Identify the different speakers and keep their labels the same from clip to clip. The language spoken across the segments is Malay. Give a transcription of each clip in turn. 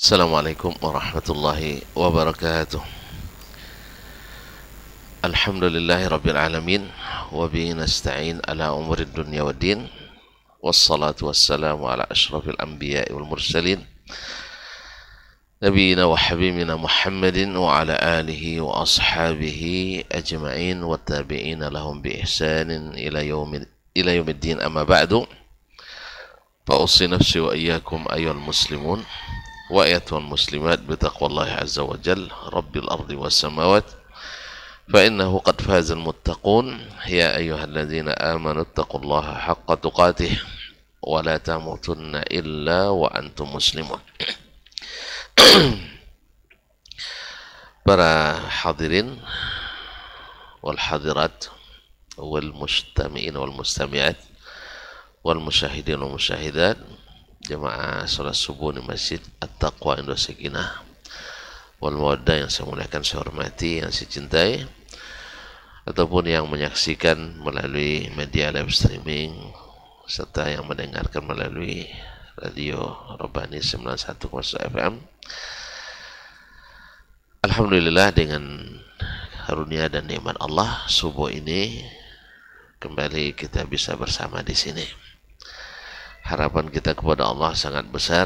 Speaker 1: Assalamualaikum warahmatullahi wabarakatuh. Alhamdulillahi rabbil alamin wa bihi nasta'in ala umuri dunya waddin wassalatu wassalamu ala ashrafil anbiya'i wal mursalin nabiyina wa habibina Muhammadin wa ala alihi wa ashabihi ajma'in wa tabi'ina lahum bi ihsanin ila yaumiddin amma ba'du. Fa usi nafsi wa iyyakum ayyuhal muslimun wa ayatuhal muslimat bitaqwallahi azza wa jal rabbil ardi was samawat fa innahu qad fazal muttaqun ya ayyuhalladzina amanu taqullaha haqqa tuqatih wa la tamutunna illa wa antum muslimun. Para hadirin wal hadirat wal mustami'in wal mustami'at wal musyahidin wal musyahidat, jemaah salat subuh di Masjid At-Taqwa Indosakinah wal Mawaddah yang saya muliakan, saya hormati, yang saya cintai, ataupun yang menyaksikan melalui media live streaming serta yang mendengarkan melalui radio Rabbani 91,1 FM. Alhamdulillah, dengan karunia dan nikmat Allah, subuh ini kembali kita bisa bersama di sini. Harapan kita kepada Allah sangat besar.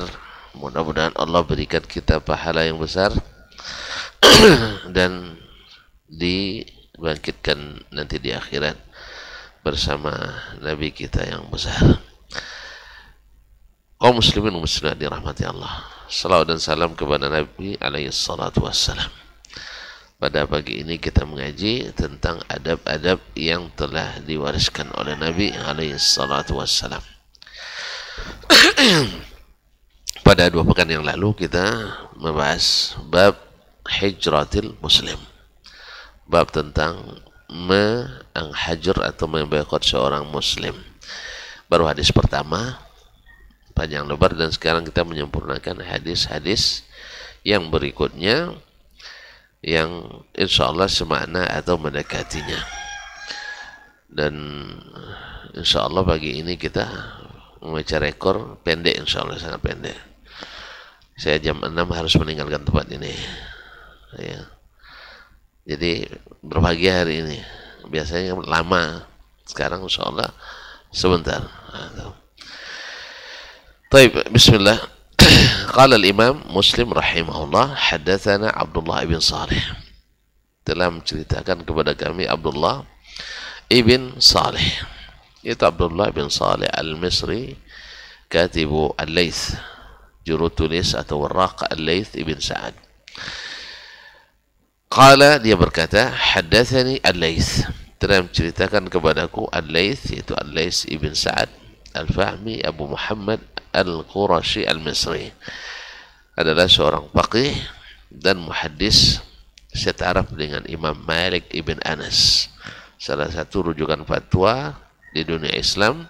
Speaker 1: Mudah-mudahan Allah berikan kita pahala yang besar dan dibangkitkan nanti di akhirat bersama Nabi kita yang besar. Kaum muslimin muslimat dirahmati Allah, salawat dan salam kepada Nabi alaihi salatu wassalam. Pada pagi ini kita mengaji tentang adab-adab yang telah diwariskan oleh Nabi alaihi salatu wassalam. Pada 2 pekan yang lalu kita membahas bab hijratil muslim, bab tentang menghajar atau memboikot seorang muslim. Baru hadis pertama, panjang lebar, dan sekarang kita menyempurnakan hadis-hadis yang berikutnya yang insya Allah semakna atau mendekatinya. Dan insya Allah pagi ini kita membaca rekor pendek, insya Allah sangat pendek. Saya jam 6 harus meninggalkan tempat ini ya. Jadi berbahagia hari ini, biasanya lama, sekarang insya Allah sebentar. Baik, bismillah. Qala al-imam Muslim rahimahullah, haddatsana Abdullah ibn Salih, telah menceritakan kepada kami Abdullah ibn Salih, yaitu Abdullah ibn Salih al-Misri, katibu al-Layth, juru tulis atau warraq al-Layth ibn Sa'ad. Qala, dia berkata, haddatsani al-Layth, telah menceritakan kepadaku al-Layth, yaitu al-Layth ibn Sa'ad al-Fahmi Abu Muhammad al-Qurashi al-Misri, adalah seorang faqih dan muhaddis setaraf dengan Imam Malik ibn Anas, salah satu rujukan fatwa di dunia Islam,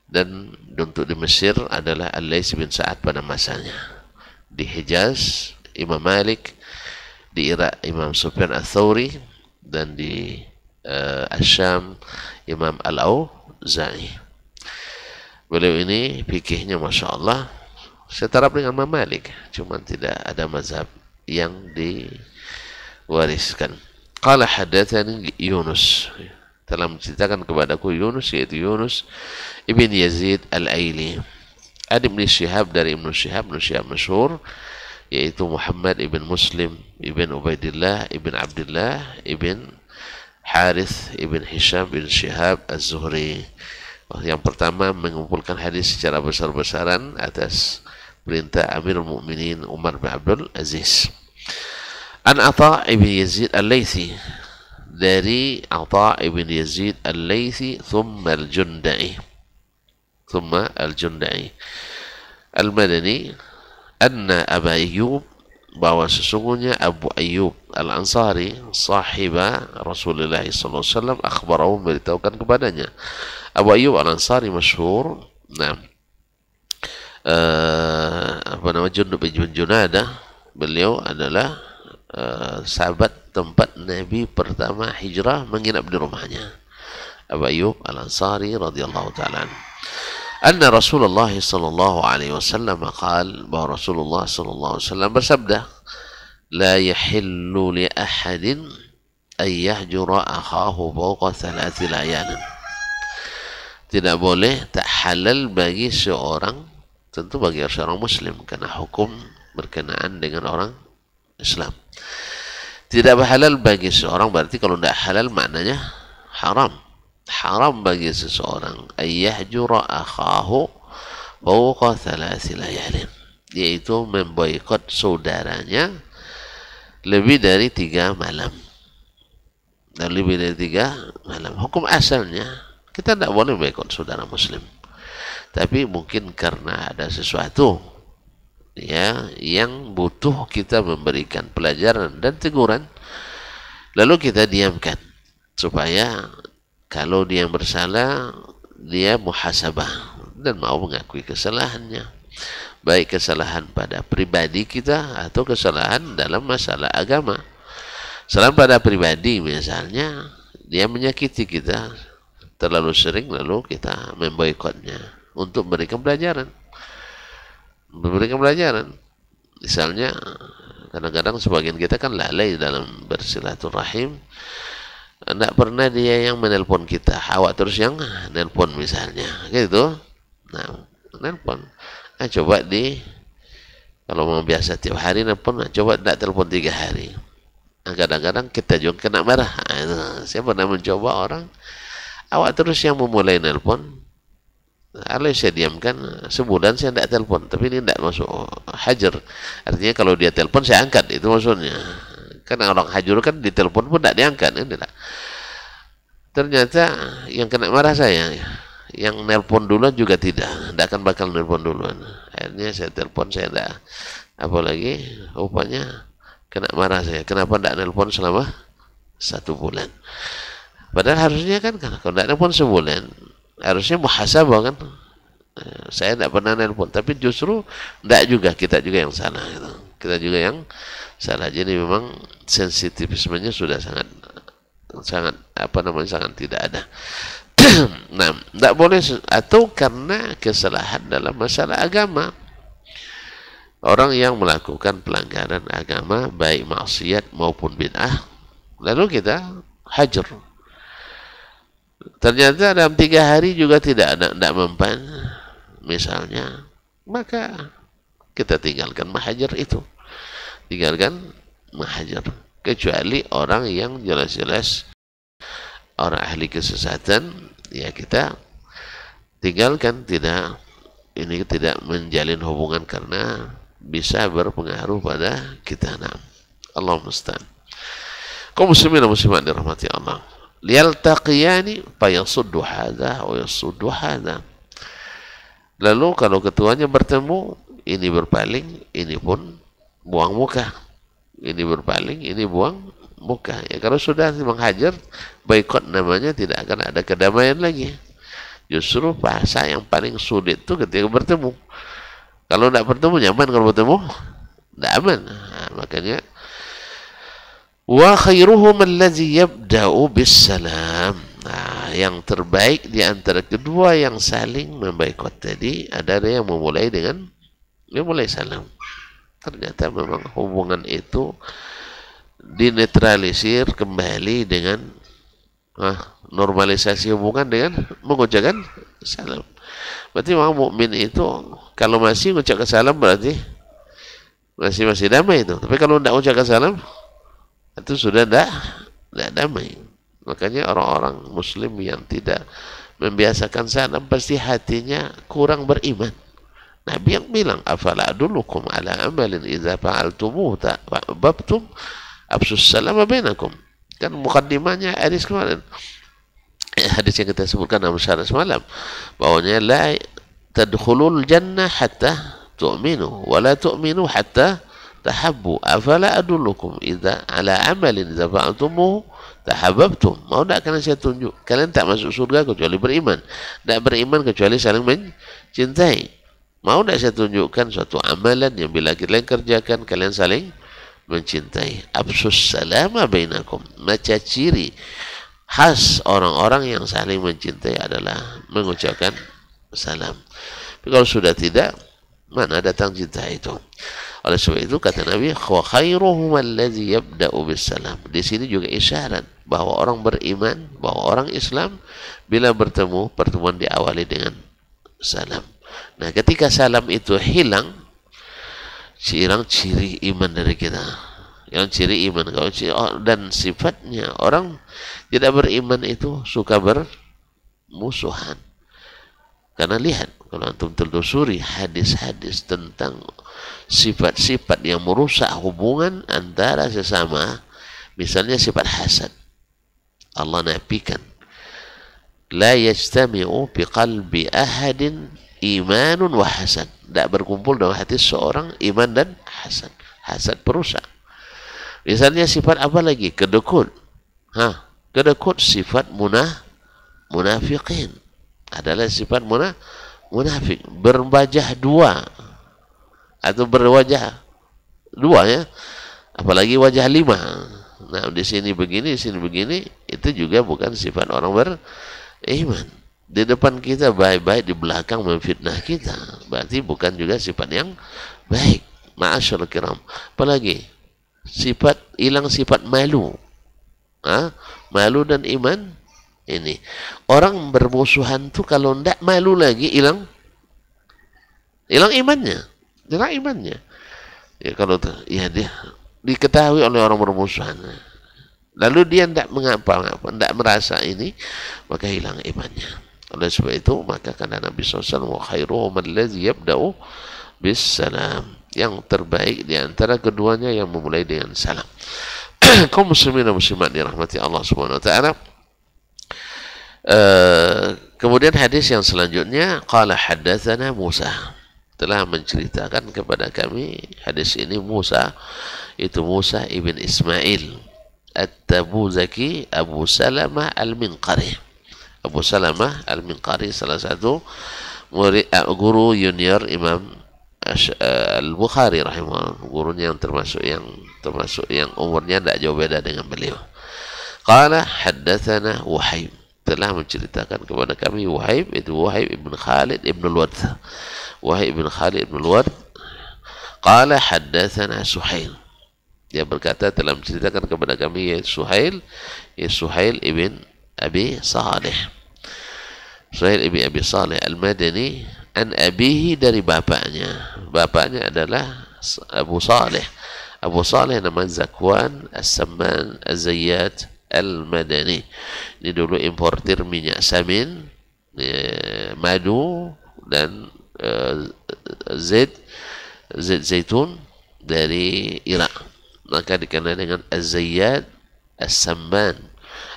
Speaker 1: dan untuk di Mesir adalah Al-Layth bin Sa'ad pada masanya. Di Hijaz Imam Malik, di Irak Imam Sufyan al-Thawri, dan di Asyam Imam Al-Auza'i. Beliau ini fikihnya Masya Allah setaraf dengan Imam Malik, cuma tidak ada mazhab yang diwariskan. Qala haddatsani Yunus, telah menceritakan kepadaku Yunus, yaitu Yunus ibn Yazid al-Aili, adik Ibn Syihab dari Ibn Syihab masyhur, yaitu Muhammad ibn Muslim ibn Ubaidillah ibn Abdullah ibn Harith ibn Hisham bin Syihab az-Zuhri, yang pertama mengumpulkan hadis secara besar-besaran atas perintah Amirul Mukminin Umar bin Abdul Aziz. An Atha ibn Yazid al-Laythi, dari Atha ibn Yazid al-Laythi, thumma al-Junda'i al-Madani, anna Aba Ayyub, bahwa sesungguhnya Abu Ayyub al-Ansari, sahiba Rasulullah SAW, akhbarahu, memberitahukan kepadanya. Abu Ayyub al-Ansari masyhur, Jundub bin Junadah, beliau adalah sahabat tempat Nabi pertama hijrah menginap di rumahnya, Abu Ayyub al-Ansari radhiyallahu ta'ala. Anna Rasulullah sallallahu alaihi wasallam qala, bahwa Rasulullah sallallahu alaihi wasallam bersabda, la yahillu li ahadin ay yahjura akhahu fawqa thalathi layanin. Tidak boleh, tak halal bagi seorang, tentu bagi seorang muslim, karena hukum berkenaan dengan orang Islam. Tidak halal bagi seorang, berarti kalau tidak halal maknanya haram. Haram bagi seseorang ayyahjura akhahu fawqa thalathi layalin, yaitu memboikot saudaranya lebih dari 3 malam. Dan lebih dari 3 malam. Hukum asalnya kita tidak boleh boikot saudara muslim. Tapi mungkin karena ada sesuatu ya yang butuh kita memberikan pelajaran dan teguran, lalu kita diamkan supaya kalau dia bersalah, dia muhasabah dan mau mengakui kesalahannya. Baik kesalahan pada pribadi kita atau kesalahan dalam masalah agama. Kesalahan pada pribadi misalnya, dia menyakiti kita terlalu sering, lalu kita memboikotnya untuk memberikan pelajaran. Memberikan pelajaran. Misalnya, kadang-kadang sebagian kita kan lalai dalam bersilaturahim. Tidak pernah dia yang menelpon kita, awak terus yang nelpon misalnya, gitu. Nah, nelpon. Coba kalau mau biasa tiap hari nelpon, coba tidak telepon 3 hari. Kadang-kadang kita juga kena marah. Saya pernah mencoba orang, awak terus yang memulai nelpon. Kalau saya diamkan, sebulan saya tidak telepon, tapi ini tidak masuk hajar. Artinya kalau dia telepon saya angkat, itu maksudnya. Karena orang hajur kan ditelepon pun tidak diangkat. Ternyata yang kena marah saya, yang nelpon duluan juga tidak akan bakal nelpon duluan. Akhirnya saya telepon, saya tidak, apalagi rupanya kena marah saya. Kenapa tidak nelpon selama 1 bulan? Padahal harusnya kan kalau tidak nelpon sebulan, harusnya muhasabah kan. Saya tidak pernah nelpon, tapi justru tidak juga, kita juga yang salah. Gitu. Kita juga yang salah. Jadi memang sensitivismenya sudah sangat sangat tidak ada. Nah, tidak boleh, atau karena kesalahan dalam masalah agama. Orang yang melakukan pelanggaran agama, baik maksiat maupun bid'ah, lalu kita hajar. Ternyata dalam 3 hari juga tidak mempan, misalnya, maka kita tinggalkan mahajar itu. Tinggalkan mahajar. Kecuali orang yang jelas-jelas orang ahli kesesatan, ya kita tinggalkan, tidak menjalin hubungan karena bisa berpengaruh pada kita. Nah, Allah musta'an. Kaum muslimin dan muslimat dirahmati Allah. Liyaltaqiyani fayasuddu hadza wa yasuddu hadza. Lalu kalau keduanya bertemu, ini berpaling, ini pun buang muka. Ini berpaling, ini buang muka. Ya, kalau sudah menghajar, boikot namanya, tidak akan ada kedamaian lagi. Justru bahasa yang paling sulit itu ketika bertemu. Kalau tidak bertemu, nyaman. Kalau bertemu, tidak aman. Nah, makanya, wa khairuhum allazi yabda'u bis-salam. Nah, yang terbaik di antara kedua yang saling memboikot tadi, ada yang memulai dengan memulai salam. Ternyata memang hubungan itu dinetralisir kembali dengan normalisasi hubungan dengan mengucapkan salam. Berarti orang mukmin itu kalau masih mengucapkan salam berarti masih damai itu. Tapi kalau tidak mengucapkan salam, itu sudah tidak damai. Makanya orang-orang muslim yang tidak membiasakan salam pasti hatinya kurang beriman. Nabi yang bilang, afala adullukum ala amalin idza fa'altumuhu ta'abbtum absus salama bainakum. Kan mukaddimahnya hadis kemarin. Hadis yang kita sebutkan dalam syarah semalam, bahwanya la tadkhulul jannah hatta tu'minu wa la tu'minu hatta tahabbu. Afala adullukum idza ala amalin idza fa'altumuhu tahabbtum. Mau tak kalian saya tunjuk? Kalian tak masuk surga kecuali beriman. Tak beriman kecuali saling mencintai. Mau tidak saya tunjukkan suatu amalan yang bila kalian kerjakan, kalian saling mencintai. Absus salama bainakum. Macam ciri khas orang-orang yang saling mencintai adalah mengucapkan salam. Tapi kalau sudah tidak, mana datang cinta itu? Oleh sebab itu kata Nabi, wa khairuhum allazi yabda'u bisalam. Di sini juga isyarat bahwa orang beriman, bahwa orang Islam bila bertemu, pertemuan diawali dengan salam. Nah, ketika salam itu hilang ciri iman dari kita. Yang ciri iman dan sifatnya orang tidak beriman itu suka bermusuhan. Karena lihat, kalau antum telusuri hadis-hadis tentang sifat-sifat yang merusak hubungan antara sesama, misalnya sifat hasad, Allah nafikan, la yajtami'u bi qalbi ahadin imanun wa hasad. Tidak berkumpul dalam hati seorang iman dan hasad. Hasad perusak. Misalnya sifat apa lagi? Kedekut. Kedekut sifat munafiqin. Adalah sifat munafik, berwajah dua atau berwajah dua ya, apalagi wajah lima. Nah, di sini begini, di sini begini, itu juga bukan sifat orang beriman. Di depan kita baik-baik, di belakang memfitnah kita, berarti bukan juga sifat yang baik. Ma'asyarul kiram. Apalagi sifat hilang sifat malu, malu dan iman. Ini orang bermusuhan tuh kalau ndak malu lagi hilang imannya, ya kalau ya dia diketahui oleh orang bermusuhan, lalu dia ndak mengapa-ngapa, ndak merasa ini, maka hilang imannya. Oleh sebab itu maka kata Nabi SAW, wa khairuhum allazi yabda'u bis salam, yang terbaik di antara keduanya yang memulai dengan salam. Kaum muslimin dan muslimat dirahmati Allah Subhanahu wa taala. Kemudian hadis yang selanjutnya, qala haddatsana Musa, telah menceritakan kepada kami hadis ini Musa, itu Musa ibn Ismail At-Tabuzaki Abu Salamah Al-Minqari. Abu Salamah Al-Minqari salah satu murid, guru junior Imam Al-Bukhari rahimahullah, gurunya yang termasuk yang umurnya tidak jauh beda dengan beliau. Qala haddatsana Wahib, telah menceritakan kepada kami Wahib, itu Wahib ibn Khalid ibn al-Ward. Wahib ibn Khalid ibn al-Ward. Qala haddatsana Suhail, dia berkata telah menceritakan kepada kami Suhail ibn Abi Salih. Suhail ibn Abi Salih al-Madani, an abihi, dari bapaknya. Bapaknya adalah Abu Salih. Abu Salih nama Zakwan As-Samman Az-Zayyat Al-Madani. Ini dulu importir minyak samin, madu dan zait zaitun dari Irak. Maka dikenal dengan Az-Zayyat As-Samman.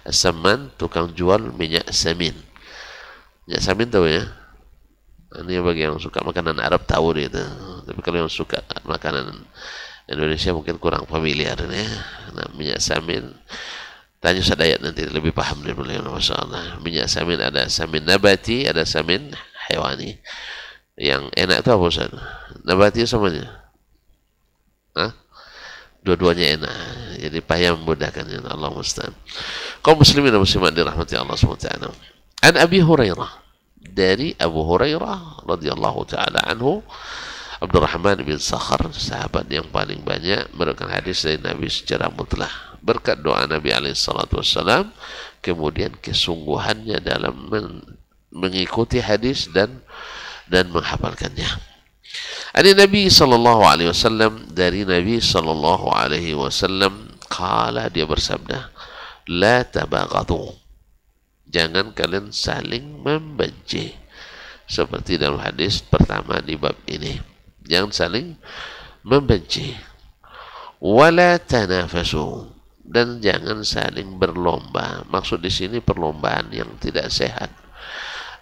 Speaker 1: As-Samman tukang jual minyak samin. Minyak samin tahu ya? Ini bagi yang suka makanan Arab tahu itu. Tapi kalau yang suka makanan Indonesia mungkin kurang familiar ya. Nah, minyak samin, tanya Sadayat nanti lebih paham dari beliau. Masya Allah. Minyak samin ada samin nabati, ada samin hewani. Yang enak itu apa Ustaz? Nabati semuanya? Dua-duanya enak. Jadi payah memudahkan. Allah musta'an. Kaum muslimin dan muslimat dirahmati Allah SWT. An Abi Hurairah, dari Abu Hurairah radhiyallahu ta'ala anhu, Abdurrahman bin Sakhar, sahabat yang paling banyak meriwayatkan hadis dari Nabi secara mutlak. Berkat doa Nabi SAW, kemudian kesungguhannya dalam mengikuti hadis dan menghafalkannya. Ada Nabi SAW, dari Nabi SAW, qala, dia bersabda, la tabaghadu, jangan kalian saling membenci. Seperti dalam hadis pertama di bab ini, jangan saling membenci. Wala tanafasu, dan jangan saling berlomba. Maksud di sini perlombaan yang tidak sehat.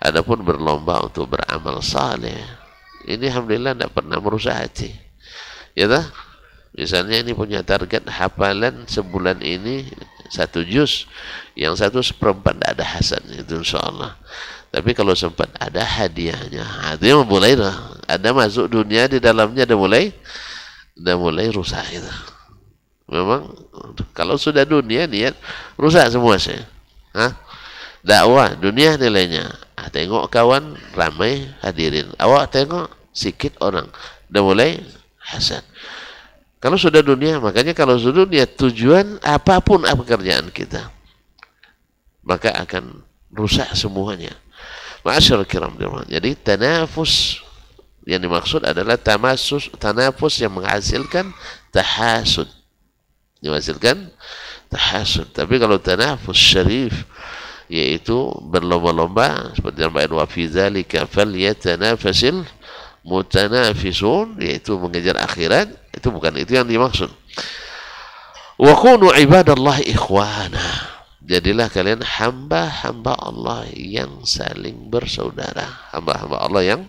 Speaker 1: Adapun berlomba untuk beramal saleh, ini alhamdulillah tidak pernah merusak hati. Ya tak? Misalnya ini punya target hafalan sebulan ini 1 juz, yang 1/4 tidak ada hasan, itu insyaallah. Tapi kalau sempat ada hadiahnya, dia mulai ada masuk dunia di dalamnya, ada mulai rusak itu. Memang kalau sudah dunia niat rusak semua sih. Dakwah dunia nilainya. tengok kawan ramai hadirin, awak tengok sikit orang, udah mulai hasad. Kalau sudah dunia, makanya kalau sudah dunia tujuan apapun pekerjaan kita, maka akan rusak semuanya. Ma'asyarul kiram. Jadi tanafus yang dimaksud adalah tanafus yang menghasilkan tahasud. Menghasilkan tahasud. Tapi kalau tanafus syarif, yaitu berlomba-lomba seperti dalam ayat wa fi dzalika falyatanafasil mutanafisun, yaitu mengejar akhirat, itu bukan itu yang dimaksud. Wa kunu ibadallah ikhwana. Jadilah kalian hamba-hamba Allah yang saling bersaudara. Hamba-hamba Allah yang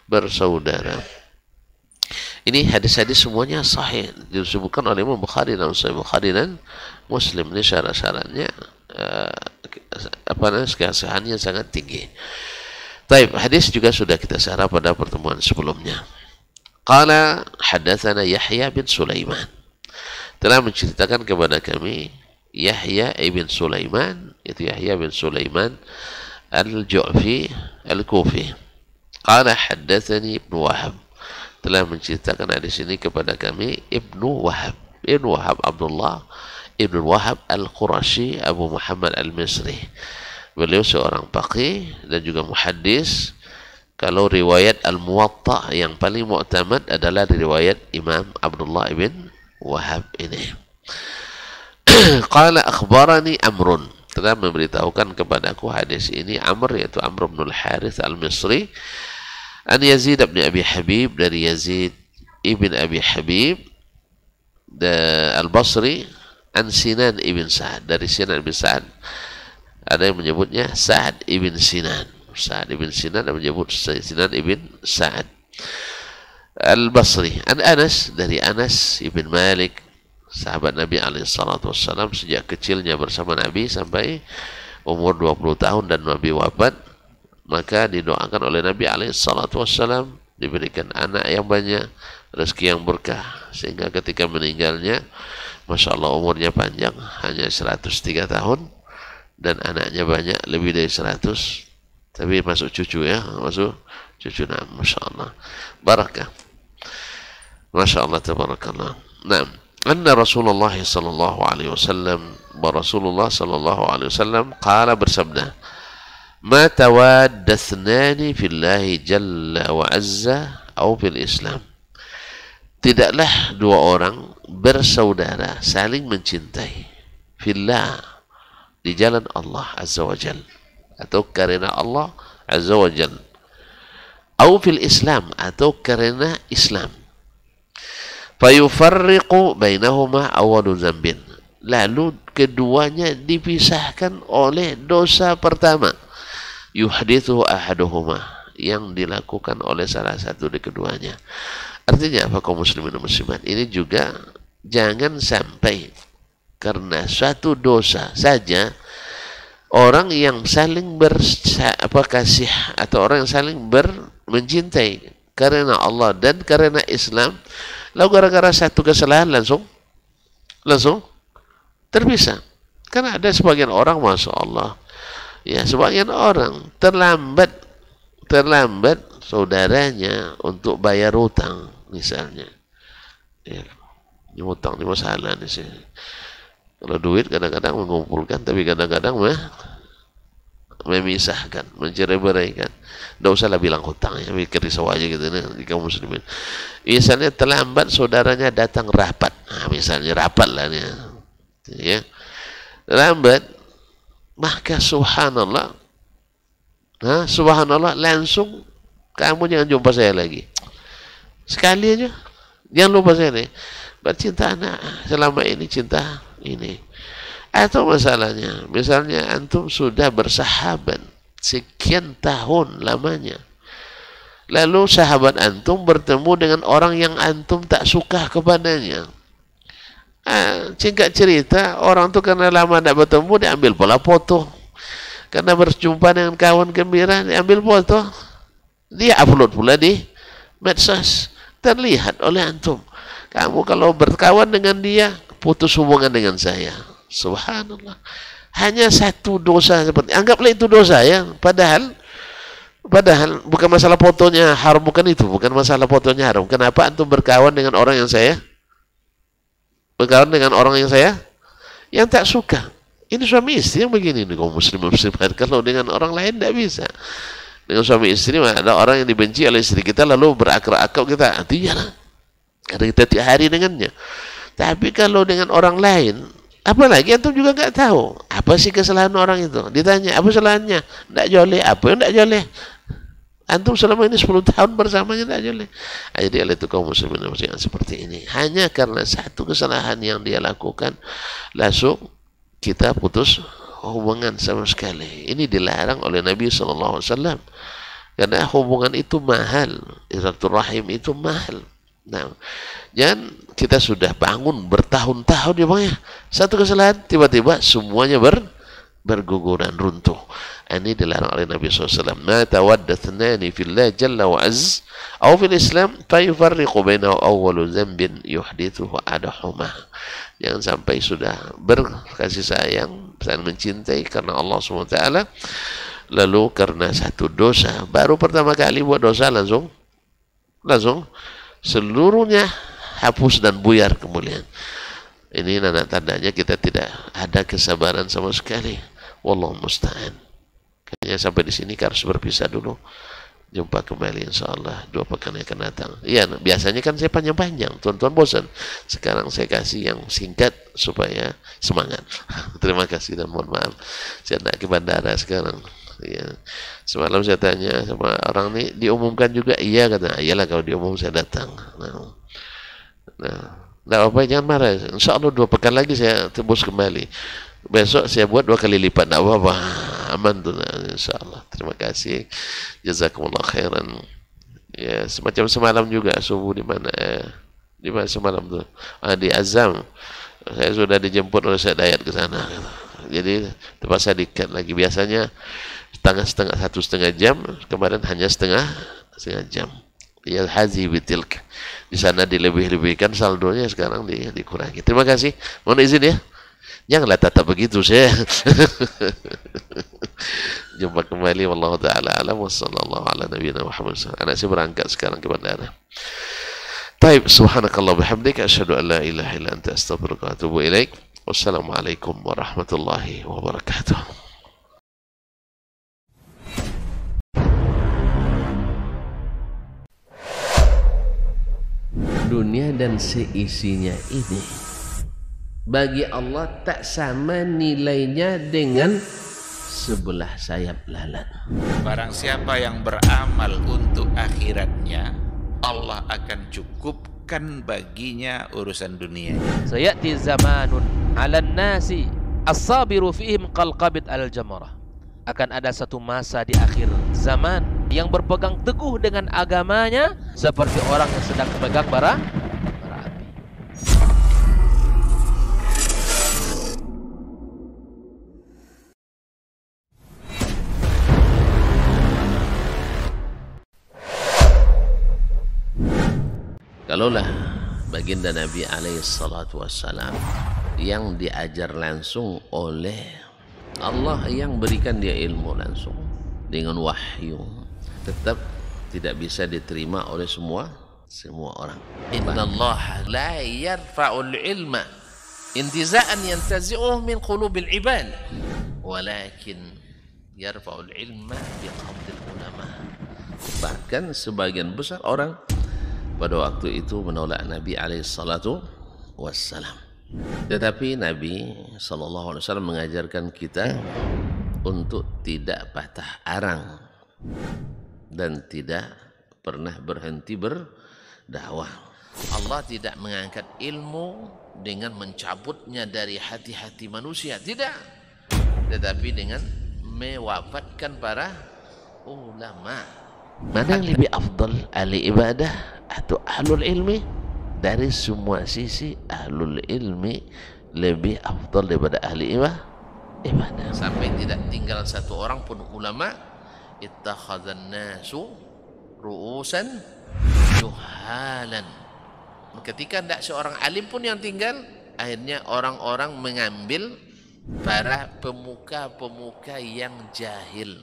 Speaker 1: bersaudara. Ini hadis-hadis semuanya sahih, disebutkan oleh Imam Bukhari dalam Sahih Bukhari dan Muslim. Ini syarat-syaratnya kesahihannya sangat tinggi. Taib, hadis juga sudah kita syarah pada pertemuan sebelumnya. Qala hadatsana Yahya bin Sulaiman. Telah menceritakan kepada kami Yahya ibn Sulaiman, itu Yahya bin Sulaiman al-Ju'fi al-Kufi. Qala hadatsani Ibnu Wahab. Telah menceritakan hadis ini kepada kami Ibnu Wahab. Ibnu Wahab Abdullah Ibnu Wahab al-Qurashi Abu Muhammad al-Misri. Beliau seorang faqih dan juga muhaddis. Kalau riwayat al-Muwatta yang paling mu'tamad adalah riwayat Imam Abdullah ibn Wahab ini. Qala akhbarani Amrun. Telah memberitahukan kepadaku hadis ini Amr, yaitu Amr bin al-Harith al-Misri. An Yazid bin Abi Habib, dari Yazid ibn Abi Habib al-Basri. An Sinan ibn Sa'ad, dari Sinan ibn Sa'ad. Ada yang menyebutnya Sa'ad ibn Sinan. Sa'ad ibn Sinan ada menyebut Sinan ibn Sa'ad al-Basri. An Anas, dari Anas ibn Malik, sahabat Nabi SAW, sejak kecilnya bersama Nabi sampai umur 20 tahun dan Nabi wafat. Maka didoakan oleh Nabi SAW diberikan anak yang banyak, rezeki yang berkah, sehingga ketika meninggalnya, Masya Allah, umurnya panjang, hanya 103 tahun, dan anaknya banyak, lebih dari 100, tapi masuk cucu ya, masuk cucu. Nah, Masya Allah, barakah, Masya Allah, tabarakallah. Nah, anna Rasulullah sallallahu alaihi wasallam, Rasulullah sallallahu alaihi wasallam qala, bersabda, ma tawaddathnani fillahi jalla wa azza au fil Islam. Tidaklah dua orang bersaudara saling mencintai fillah, di jalan Allah azza wa jal, atau karena Allah azza wa jal, au fil Islam, atau karena Islam. Fayufarriqu bainahuma awalu zambin, lalu keduanya dipisahkan oleh dosa pertama, yuhdithu ahaduhuma, yang dilakukan oleh salah satu dari keduanya. Artinya apa, kaum muslimin dan muslimat, ini juga jangan sampai karena suatu dosa saja orang yang saling kasih, atau orang yang saling mencintai karena Allah dan karena Islam, lalu gara-gara satu kesalahan langsung terpisah. Karena ada sebagian orang, Masya Allah, ya, sebagian orang terlambat saudaranya untuk bayar hutang, misalnya. Ya, ini hutang, ini masalah di sini. Kalau duit kadang-kadang mengumpulkan, tapi kadang-kadang memisahkan, mencerai-beraikan. Tidak usahlah bilang hutang, ya, mikir risau aja gitu nih, kaum muslimin. Misalnya terlambat saudaranya datang rapat, nah, misalnya rapat lah nih, ya, terlambat, maka subhanallah, subhanallah, langsung kamu jangan jumpa saya lagi, sekali aja, jangan lupa saya nih. Bercinta anak selama ini, cinta ini. Atau masalahnya, misalnya antum sudah bersahabat sekian tahun lamanya, lalu sahabat antum bertemu dengan orang yang antum tak suka kepadanya. Singkat cerita, orang itu karena lama tidak bertemu, diambil pola foto. Karena berjumpa dengan kawan gembira, diambil foto, dia upload pula di medsos, terlihat oleh antum. Kamu kalau berkawan dengan dia, putus hubungan dengan saya. Subhanallah. Hanya satu dosa seperti, anggaplah itu dosa ya. Padahal Padahal bukan masalah fotonya haram, bukan itu, bukan masalah fotonya haram. Kenapa antum berkawan dengan orang yang yang tak suka? Ini suami istri yang begini nih, kaum muslimat. Kalau dengan orang lain tidak bisa. Dengan suami istri, ada orang yang dibenci oleh istri kita lalu berakrab-akrab kita, artinya karena kita tiap hari dengannya. Tapi kalau dengan orang lain, apalagi antum juga nggak tahu apa sih kesalahan orang itu. Ditanya apa kesalahannya, tidak joleh, apa yang tidak joleh. Antum selama ini 10 tahun bersamanya tidak joleh. Jadi oleh itu kaum muslimin yang seperti ini, hanya karena satu kesalahan yang dia lakukan, langsung kita putus hubungan sama sekali. Ini dilarang oleh Nabi SAW. Karena hubungan itu mahal, silaturahim itu mahal. Nah, jangan kita sudah bangun bertahun-tahun ya bang ya, satu kesalahan tiba-tiba semuanya berguguran, runtuh. Ini dilarang oleh Nabi SAW. Ma tawaddathnani fillah jalla wa azz aw fil Islam fayufarriqu bainahu awwalu dhanbin yuhdithuhu adahuma. Jangan sampai sudah berkasih sayang, saling mencintai karena Allah SWT, lalu karena satu dosa, baru pertama kali buat dosa langsung seluruhnya hapus dan buyar kemuliaan. Ini tanda-tandanya kita tidak ada kesabaran sama sekali. Wallahu musta'an. Kayaknya sampai di sini harus berpisah dulu. Jumpa kembali insyaallah 2 pekan yang akan datang. Iya, biasanya kan saya panjang-panjang, tuan-tuan bosan. Sekarang saya kasih yang singkat supaya semangat. Terima kasih dan mohon maaf. Saya tidak ke bandara sekarang. Ya. Semalam saya tanya sama orang ini, diumumkan juga? Iya, kata. Iyalah kalau diumum saya datang. Nah, apa, jangan marah. Insyaallah 2 pekan lagi saya tebus kembali. Besok saya buat 2 kali lipat, tidak apa-apa, aman tuh, insyaallah. Terima kasih, jazakumullah khairan. Ya, semacam semalam juga subuh di mana semalam tuh, di Azam. Saya sudah dijemput oleh Syekh Dayat ke sana. Jadi terpaksa dikat lagi. Biasanya setengah 1,5 jam, kemarin hanya setengah jam. Ya hazi bitilk. Di sana dilebih-lebihkan saldonya, sekarang dikurangi. Terima kasih. Mohon izin ya. Janganlah tetap begitu saya. Jumpa kembali, wallahu taala alam, wassallallahu ala nabiyina Muhammad. Anak saya berangkat sekarang ke bandara. Baik, subhanakallah bihamdika asyhadu an la ilaha illa anta astaghfiruka wa atubu ilaik. Wassalamualaikum warahmatullahi wabarakatuh. Dunia dan seisinya ini bagi Allah tak sama nilainya dengan sebelah sayap lalat.
Speaker 2: Barang siapa yang beramal untuk akhiratnya, Allah akan cukupkan baginya urusan dunia.
Speaker 3: Sayati zamanun 'alan nasi as-sabiru fihim qalqabit al-jamarah. Akan ada satu masa di akhir zaman yang berpegang teguh dengan agamanya seperti orang yang sedang memegang bara api.
Speaker 1: Kalaulah baginda Nabi alaihissalatu wassalam yang diajar langsung oleh Allah, yang berikan dia ilmu langsung dengan wahyu, tetap tidak bisa diterima oleh semua orang. Innallaha la yarfa'ul ilma intiza'an yantazi'uhu min qulubil ibad, walakin yarfa'ul ilma biqabdil ulama. Bahkan sebagian besar orang pada waktu itu menolak Nabi alaihissalatu wassalam. Tetapi Nabi SAW mengajarkan kita untuk tidak patah arang dan tidak pernah berhenti berdakwah. Allah tidak mengangkat ilmu dengan mencabutnya dari hati-hati manusia, tidak. Tetapi dengan mewafatkan para ulama. Mana yang lebih afdal, ahli ibadah atau ahlul ilmi? Dari semua sisi ahlul ilmi lebih afdal daripada ahli ibadah. Sampai tidak tinggal satu orang pun ulama. Ittakhadhan nasu ru'usan juhalan. Ketika tidak seorang alim pun yang tinggal, akhirnya orang-orang mengambil para pemuka-pemuka yang jahil.